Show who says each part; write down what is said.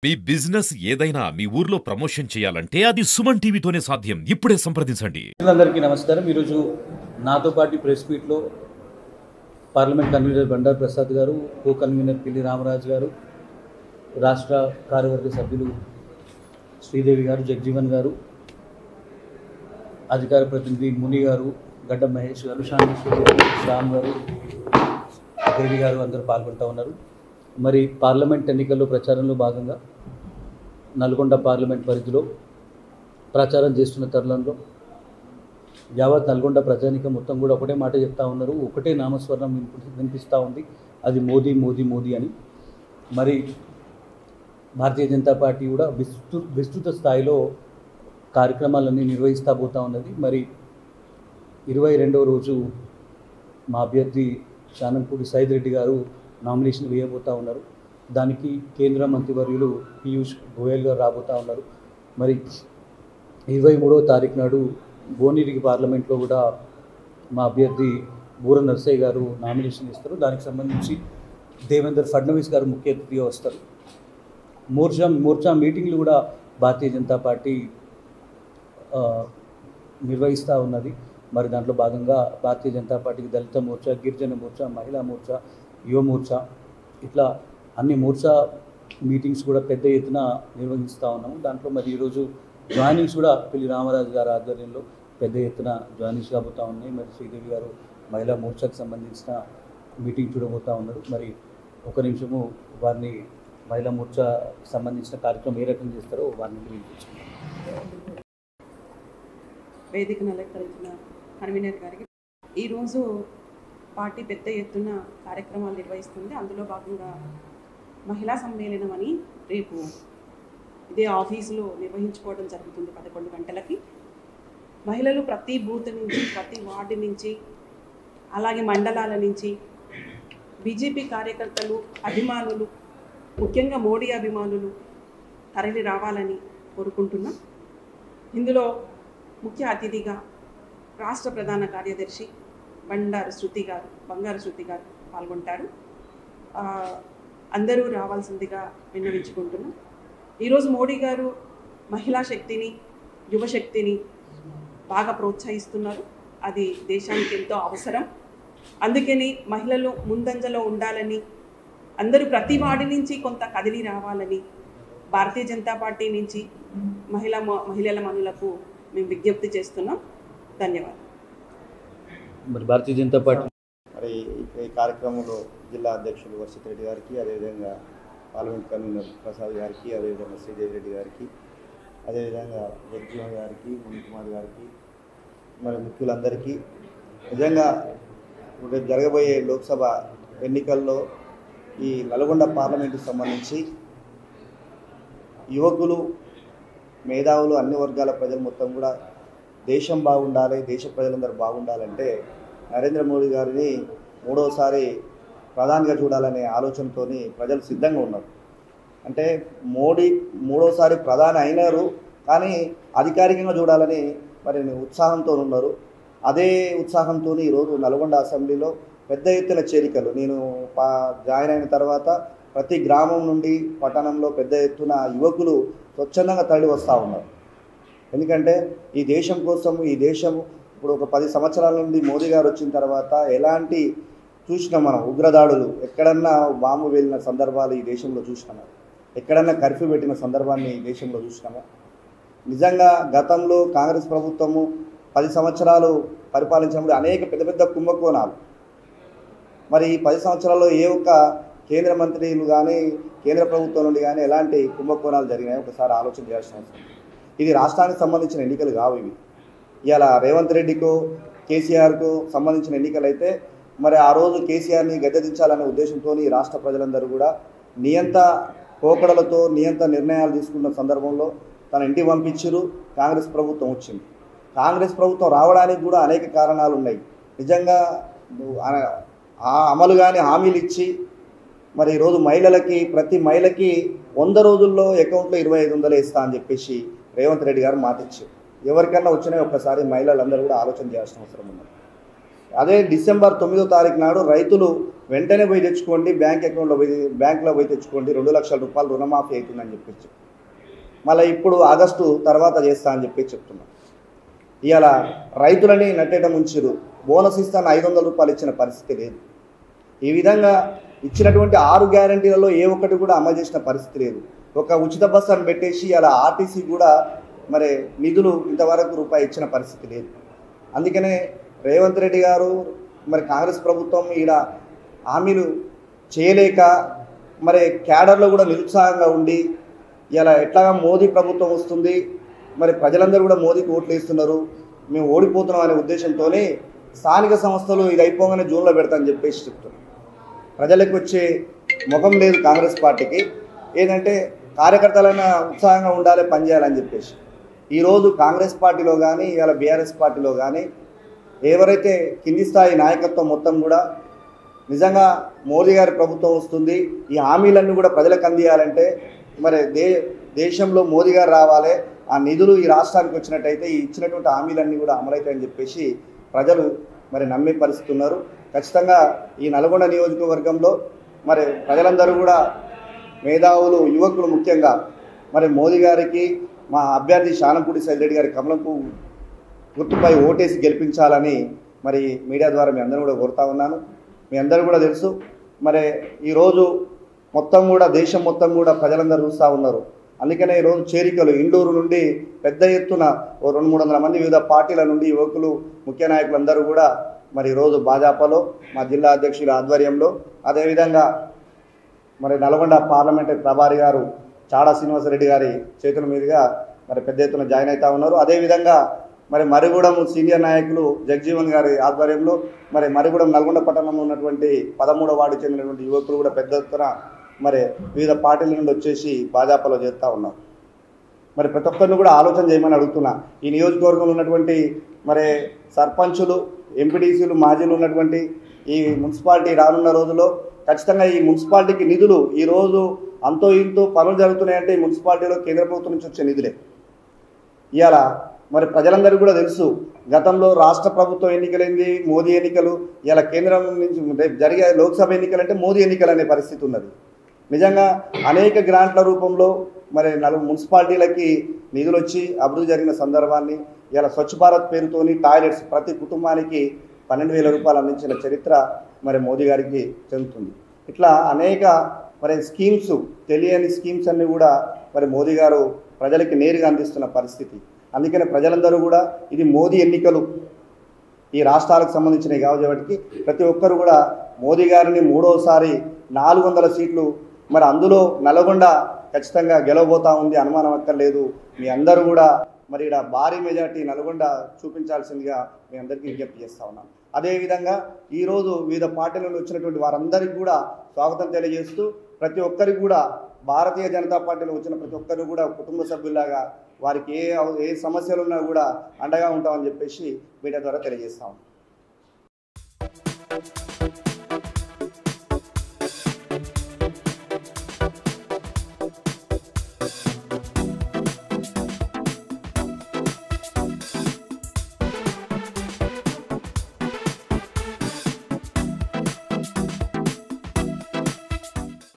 Speaker 1: మీ business ఏదైనా మీ ఊర్లో promotion చేయాలంటే అది సుమన్ టీవీతోనే సాధ్యం. ఇప్పుడే సంప్రదించండి.
Speaker 2: అందరికీ నమస్కారం. ఈరోజు నాతో పాటు ప్రెస్ మీట్లో పార్లమెంట్ కన్వీనర్ బండారు ప్రసాద్ గారు, కో కన్వీనర్ పిల్లి రామరాజు గారు, రాష్ట్ర కార్యవర్గ సభ్యులు శ్రీదేవి గారు, జగ్జీవన్ గారు, అధికార ప్రతినిధి ముని గారు, గడ్డ మహేష్ గారు, శాంతేశ్వరి గారు, శ్యామ్ గారు, దేవి గారు అందరూ పాల్గొంటూ ఉన్నారు. మరి పార్లమెంట్ ఎన్నికల్లో ప్రచారంలో భాగంగా నల్గొండ పార్లమెంట్ పరిధిలో ప్రచారం చేస్తున్న తరుణంలో యావత్ నల్గొండ ప్రజానికం మొత్తం కూడా ఒకటే మాట చెప్తా ఉన్నారు, ఒకటే నామస్వరం వినిపిస్తూ ఉంది, అది మోదీ మోదీ మోదీ అని. మరి భారతీయ జనతా పార్టీ కూడా విస్తృత స్థాయిలో కార్యక్రమాలన్నీ నిర్వహిస్తూ పోతూ ఉన్నది. మరి 22వ రోజు మా అభ్యర్థి శానంపూడి సైద్ రెడ్డి గారు నామినేషన్ వేయబోతూ ఉన్నారు. దానికి కేంద్ర మంత్రివర్యులు పీయూష్ గోయల్ గారు రాబోతూ ఉన్నారు. మరి 23వ తారీఖు నాడు భువనగిరి పార్లమెంట్లో కూడా మా అభ్యర్థి బూర నర్సయ్య గారు నామినేషన్ ఇస్తారు. దానికి సంబంధించి దేవేంద్ర ఫడ్నవీస్ గారు ముఖ్య అతిథిగా వస్తారు. మోర్చా మీటింగ్లు కూడా భారతీయ జనతా పార్టీ నిర్వహిస్తూ ఉన్నది. మరి దాంట్లో భాగంగా భారతీయ జనతా పార్టీకి దళిత మోర్చా, గిరిజన మోర్చా, మహిళా మోర్చా, యువ మోర్చా, ఇట్లా అన్ని మోర్చా మీటింగ్స్ కూడా పెద్ద ఎత్తున నిర్వహిస్తూ ఉన్నాము. దాంట్లో మరి ఈరోజు జాయినింగ్స్ కూడా పిల్లి రామరాజు గారి ఆధ్వర్యంలో పెద్ద ఎత్తున జాయినింగ్స్ కాబోతూ ఉన్నాయి. మరి శ్రీదేవి గారు మహిళా మోర్చాకు సంబంధించిన మీటింగ్ చూడబోతూ ఉన్నారు. మరి ఒక నిమిషము వారిని మహిళా మోర్చాకు సంబంధించిన కార్యక్రమం ఏ రకంగా చేస్తారో వారిని వినిపించుకుంటారు.
Speaker 3: వేదికను అలంకరించిన కన్వీనర్ గారికి ఈరోజు పార్టీ పెద్ద ఎత్తున కార్యక్రమాలు నిర్వహిస్తుంది. అందులో భాగంగా మహిళా సమ్మేళనం అని రేపు ఇదే ఆఫీసులో నిర్వహించుకోవడం జరుగుతుంది 11 గంటలకి. మహిళలు ప్రతి బూత్ నుంచి, ప్రతి వార్డు నుంచి, అలాగే మండలాల నుంచి బీజేపీ కార్యకర్తలు, అభిమానులు, ముఖ్యంగా మోడీ అభిమానులు తరలి రావాలని కోరుకుంటున్నాం. ఇందులో ముఖ్య అతిథిగా రాష్ట్ర ప్రధాన కార్యదర్శి బంగారు శృతి గారు పాల్గొంటారు. అందరూ రావాల్సిందిగా విన్నవించుకుంటున్నాం. ఈరోజు మోడీ గారు మహిళా శక్తిని, యువశక్తిని బాగా ప్రోత్సహిస్తున్నారు. అది దేశానికి ఎంతో అవసరం. అందుకని మహిళలు ముందంజలో ఉండాలని, అందరూ ప్రతి వాడి నుంచి కొంత కదిలి రావాలని భారతీయ జనతా పార్టీ నుంచి మహిళల మనులకు మేము విజ్ఞప్తి చేస్తున్నాం. ధన్యవాదాలు.
Speaker 2: మరి భారతీయ జనతా పార్టీ
Speaker 4: మరి ఈ కార్యక్రమంలో జిల్లా అధ్యక్షులు వర్షిత్ రెడ్డి గారికి, అదేవిధంగా పార్లమెంట్ కన్వీనర్ ప్రసాద్ గారికి, అదేవిధంగా శ్రీదేవి రెడ్డి గారికి, అదేవిధంగా జగ్జీవన్ గారికి, ముని కుమార్ గారికి, మరి ముఖ్యులందరికీ నిజంగా రేపు జరగబోయే లోక్సభ ఎన్నికల్లో ఈ నల్గొండ పార్లమెంటుకు సంబంధించి యువకులు, మేధావులు, అన్ని వర్గాల ప్రజలు మొత్తం కూడా దేశం బాగుండాలి, దేశ ప్రజలందరూ బాగుండాలంటే నరేంద్ర మోడీ గారిని మూడోసారి ప్రధానిగా చూడాలనే ఆలోచనతో ప్రజలు సిద్ధంగా ఉన్నారు. అంటే మోడీ మూడోసారి ప్రధాని అయినారు, కానీ అధికారికంగా చూడాలని మరి ఉత్సాహంతో ఉన్నారు. అదే ఉత్సాహంతో ఈరోజు నల్గొండ అసెంబ్లీలో పెద్ద ఎత్తున చేరికలు, నేను జాయిన్ అయిన తర్వాత ప్రతి గ్రామం నుండి పట్టణంలో పెద్ద ఎత్తున యువకులు స్వచ్ఛందంగా తరలి వస్తూ ఉన్నారు. ఎందుకంటే ఈ దేశం కోసం, ఈ దేశం ఇప్పుడు ఒక 10 సంవత్సరాల నుండి మోదీ గారు వచ్చిన తర్వాత ఎలాంటి చూసినాం మనం, ఉగ్రదాడులు, ఎక్కడన్నా బాంబు వెళ్ళిన సందర్భాలు ఈ దేశంలో చూసినామా, ఎక్కడన్నా కర్ఫ్యూ పెట్టిన సందర్భాన్ని ఈ దేశంలో చూసినామా. నిజంగా గతంలో కాంగ్రెస్ ప్రభుత్వము 10 సంవత్సరాలు పరిపాలించినప్పుడు అనేక పెద్ద పెద్ద కుంభకోణాలు, మరి ఈ 10 సంవత్సరాల్లో ఏ ఒక్క కేంద్ర మంత్రులు కానీ, కేంద్ర ప్రభుత్వం నుండి కానీ ఎలాంటి కుంభకోణాలు జరిగినాయో ఒకసారి ఆలోచన చేయాల్సిన అవసరం. ఇది రాష్ట్రానికి సంబంధించిన ఎన్నికలు కావు. ఇవి ఇలా రేవంత్ రెడ్డికో, కేసీఆర్కు సంబంధించిన ఎన్నికలు అయితే మరి ఆ రోజు కేసీఆర్ని గద్దెదించాలనే ఉద్దేశంతో ఈ రాష్ట్ర ప్రజలందరూ కూడా నియంత పోకడలతో నియంత నిర్ణయాలు తీసుకున్న సందర్భంలో తన ఇంటికి పంపించారు. కాంగ్రెస్ ప్రభుత్వం వచ్చింది. కాంగ్రెస్ ప్రభుత్వం రావడానికి కూడా అనేక కారణాలు ఉన్నాయి. నిజంగా ఆ అమలు కానీ హామీలు ఇచ్చి మరి ఈరోజు మహిళలకి, ప్రతి మహిళకి 100 రోజుల్లో అకౌంట్లో 2500 ఇస్తా అని చెప్పేసి రేవంత్ రెడ్డి గారు మాటిచ్చారు. ఎవరికన్నా వచ్చినా ఒక్కసారి మహిళలందరూ కూడా ఆలోచన చేయాల్సిన అవసరం ఉన్నది. అదే డిసెంబర్ 9వ తారీఖు నాడు రైతులు వెంటనే పోయి తెచ్చుకోండి, బ్యాంకులో పోయి తెచ్చుకోండి, 2 లక్షల రూపాయలు రుణమాఫీ అవుతుందని చెప్పి మళ్ళీ ఇప్పుడు ఆగస్టు తర్వాత చేస్తా అని చెప్పి చెప్తున్నాం. ఇవాళ రైతులని నట్టేట ముంచిరు, బోనస్ ఇస్తాను 500 రూపాయలు ఇచ్చిన పరిస్థితి లేదు. ఈ విధంగా ఇచ్చినటువంటి 6 గ్యారంటీలలో ఏ ఒక్కటి కూడా అమలు చేసిన పరిస్థితి లేదు. ఒక ఉచిత బస్సు అని పెట్టేసి అలా ఆర్టీసీ కూడా మరి నిధులు ఇంతవరకు రూపాయి ఇచ్చిన పరిస్థితి లేదు. అందుకనే రేవంత్ రెడ్డి గారు మరి కాంగ్రెస్ ప్రభుత్వం ఈడ హామీలు చేయలేక మరి క్యాడర్లో కూడా నిరుత్సాహంగా ఉండి ఇలా ఎట్లాగా మోదీ ప్రభుత్వం వస్తుంది, మరి ప్రజలందరూ కూడా మోదీకి ఓట్లు వేస్తున్నారు, మేము ఓడిపోతున్నాం అనే ఉద్దేశంతోనే స్థానిక సంస్థలు ఇది అయిపోగానే జూన్లో పెడతామని చెప్పేసి చెప్తున్నారు. ప్రజలకు వచ్చే ముఖం లేదు కాంగ్రెస్ పార్టీకి. ఏంటంటే కార్యకర్తలైనా ఉత్సాహంగా ఉండాలి, పనిచేయాలని చెప్పేసి ఈరోజు కాంగ్రెస్ పార్టీలో కానీ ఇవాళ బీఆర్ఎస్ పార్టీలో కానీ ఎవరైతే కింది స్థాయి నాయకత్వం మొత్తం కూడా నిజంగా మోదీ గారి ప్రభుత్వం వస్తుంది, ఈ హామీలన్నీ కూడా ప్రజలకు అందియాలంటే మరి దేశంలో మోదీ గారు రావాలి, ఆ నిధులు ఈ రాష్ట్రానికి వచ్చినట్టయితే ఈ ఇచ్చినటువంటి హామీలన్నీ కూడా అమలవుతాయని చెప్పేసి ప్రజలు మరి నమ్మే పరిస్థితి ఉన్నారు. ఖచ్చితంగా ఈ నల్గొండ నియోజకవర్గంలో మరి ప్రజలందరూ కూడా మేధావులు, యువకులు ముఖ్యంగా మరి మోదీ గారికి మా అభ్యర్థి శానంపూడి సైదిరెడ్డి గారి కమలంపు గుర్తుపై ఓటేసి గెలిపించాలని మరి మీడియా ద్వారా మీ అందరూ కూడా కోరుతా ఉన్నాను. మీ అందరూ కూడా తెలుసు మరి ఈరోజు మొత్తం కూడా దేశం మొత్తం కూడా ప్రజలందరూ చూస్తూ ఉన్నారు. అందుకనే ఈరోజు చేరికలు ఇండూరు నుండి పెద్ద ఎత్తున 200-300 మంది వివిధ పార్టీల నుండి యువకులు, ముఖ్య నాయకులందరూ కూడా మరి ఈరోజు భాజపాలో మా జిల్లా అధ్యక్షుల ఆధ్వర్యంలో, అదేవిధంగా మరి నల్గొండ పార్లమెంటరీ ప్రభారి గారు చాడా శ్రీనివాసరెడ్డి గారి చేతుల మీదుగా మరి పెద్ద ఎత్తున జాయిన్ అవుతూ ఉన్నారు. అదేవిధంగా మరి మరిగూడెం సీనియర్ నాయకులు జగజీవన్ గారి ఆధ్వర్యంలో మరి మరిగూడెం నల్గొండ పట్టణంలో ఉన్నటువంటి 13వ వార్డు చెందినటువంటి యువకులు కూడా పెద్ద ఎత్తున మరి వివిధ పార్టీల నుండి వచ్చేసి భాజపాలో చేస్తూ ఉన్నారు. మరి ప్రతి ఒక్కరిని కూడా ఆలోచన చేయమని అడుగుతున్నా. ఈ నియోజకవర్గంలో ఉన్నటువంటి మరి సర్పంచులు, ఎంపీటీసీలు, మాజీలు ఉన్నటువంటి ఈ మున్సిపాలిటీ రానున్న రోజుల్లో ఖచ్చితంగా ఈ మున్సిపాలిటీకి నిధులు ఈరోజు అంతో ఇంతో పనులు జరుగుతున్నాయంటే ఈ మున్సిపాలిటీలో కేంద్ర ప్రభుత్వం నుంచి వచ్చే నిధులే. ఇవాళ మరి ప్రజలందరికీ కూడా తెలుసు, గతంలో రాష్ట్ర ప్రభుత్వం ఎన్నికలైంది, మోదీ ఎన్నికలు, ఇలా కేంద్రం నుంచి రేపు జరిగే లోక్సభ ఎన్నికలంటే మోదీ ఎన్నికలు అనే పరిస్థితి ఉన్నది. నిజంగా అనేక గ్రాంట్ల రూపంలో మరి 4 మున్సిపాలిటీలకి నిధులు వచ్చి అభివృద్ధి జరిగిన సందర్భాన్ని ఇలా స్వచ్ఛ భారత్ పేరుతోని టాయిలెట్స్ ప్రతి కుటుంబానికి 12,000 రూపాయలు అందించిన చరిత్ర మరి మోదీ గారికి చెందుతుంది. ఇట్లా అనేక మరి స్కీమ్స్, తెలియని స్కీమ్స్ అన్నీ కూడా మరి మోదీ గారు ప్రజలకి నేరుగా అందిస్తున్న పరిస్థితి. అందుకని ప్రజలందరూ కూడా ఇది మోదీ ఎన్నికలు ఈ రాష్ట్రాలకు సంబంధించినవి కాబట్టి ప్రతి ఒక్కరు కూడా మోదీ గారిని 3వసారి 400 సీట్లు మరి అందులో నల్గొండ ఖచ్చితంగా గెలవబోతా ఉంది, అనుమానం అక్కర్లేదు. మీ అందరూ కూడా మరి ఇక్కడ భారీ మెజార్టీ నల్గొండ చూపించాల్సిందిగా మీ అందరికీ విజ్ఞప్తి చేస్తూ ఉన్నాను. అదేవిధంగా ఈరోజు వివిధ పార్టీల నుండి వచ్చినటువంటి వారందరికీ కూడా స్వాగతం తెలియజేస్తూ ప్రతి ఒక్కరికి కూడా భారతీయ జనతా పార్టీలో వచ్చిన ప్రతి ఒక్కరు కూడా కుటుంబ సభ్యులాగా వారికి ఏ సమస్యలు ఉన్నా కూడా అండగా ఉంటామని చెప్పేసి మీడియా ద్వారా తెలియజేస్తాం.